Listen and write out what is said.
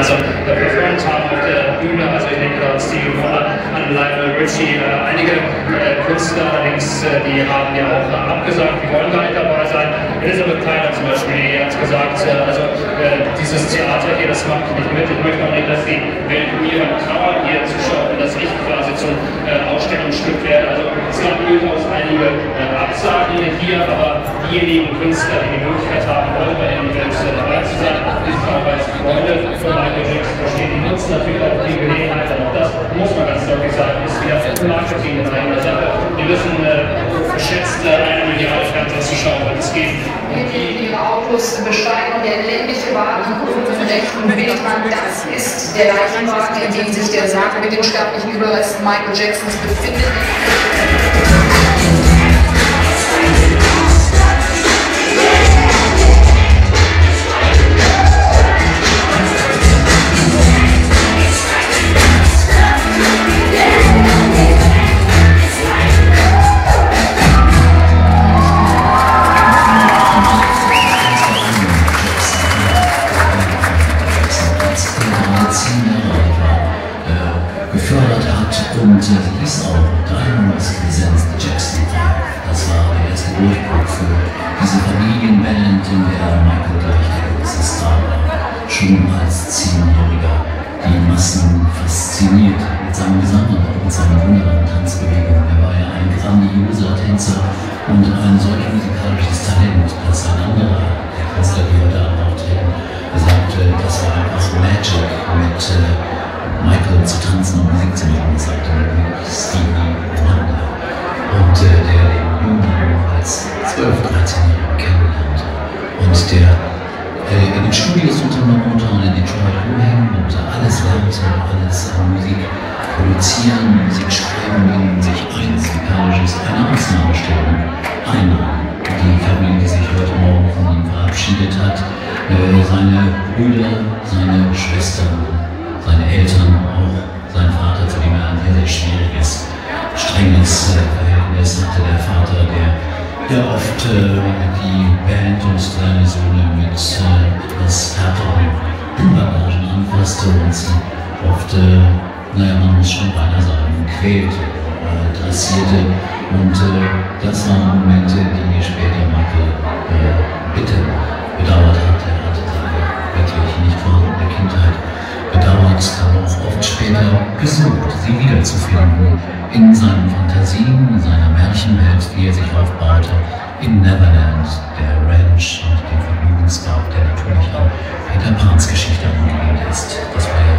gemeinsam performt haben auf der Bühne. Also ich denke da an Stevie Wonder, an Lionel Richie, einige Künstler allerdings, die haben ja auch abgesagt, die wollen gar nicht dabei sein. Elizabeth Taylor zum Beispiel, die hat gesagt, also dieses Theater hier, das macht nicht mit. Ich möchte auch nicht, dass die Welt ihrer Trauer hier zuschaut und dass ich quasi zum Ausstellungsstück werde. Also es gab durchaus einige Absagen hier, aber diejenigen Künstler, die die Möglichkeit haben, heute bei dem Event dabei zu sein, die teilweise Freunde von Michael Jackson verstehen, die nutzen natürlich auch die Gelegenheit, und auch das muss man ganz deutlich sagen, ist wieder Marketing in einer Sache. Die müssen geschätzt 1 Milliarde Fernsehzuschauer, es geht. Ihre Autos besteigen und der ländliche Wagen von rechten Bildmann, das ist der Leichenwagen, in dem sich der Sarg mit den sterblichen Überresten Michael Jacksons befindet. gefördert hat und hieß auch Diamonds Presents the Jackson 5. Das war der erste Durchbruch für diese Familienband, in der Michael gleich der große Star war. Schon als 10-Jähriger die Massen fasziniert mit seinem Gesang und auch mit seinen wunderbaren Tanzbewegungen. Er war ja ein grandioser Tänzer und ein solch musikalisches Talent, dass ein anderer, der Künstler, die heute Abend auftreten, sagte, das war einfach Magic mit Michael zu tanzen und Musik zu machen, sagte Stevie Wonder. Und der den Jungen als 12-, 13-Jährigen kennenlernte. Und der in den Studios unter Motown in Detroit rumhängen und alles lernte, alles an Musik produzieren, Musik schreiben, in sich eins musikalisches, eine Ausnahmestellung einnahm. Die Familie, die sich heute Morgen von ihm verabschiedet hat, seine Brüder, seine Schwestern, seine Eltern, auch sein Vater, zu dem er ein sehr, sehr schwieriges, strenges Verhältnis hatte. Der Vater, der oft die Band und seine Söhne mit etwas härteren Bagagen anfasste und sie oft, naja, man muss schon beinahe sagen, quälte, dressierte. Und das waren Momente, die später Michael bitte bedauert hat. Er hatte seine wirklich nicht vorhandene Kindheit bedauert, aber auch oft später gesucht, sie wiederzufinden in seinen Fantasien, in seiner Märchenwelt, die er sich aufbaute, in Neverland, der Ranch und dem Vergnügungspark, der natürlich an Peter Pans Geschichte angelehnt ist. Das war ja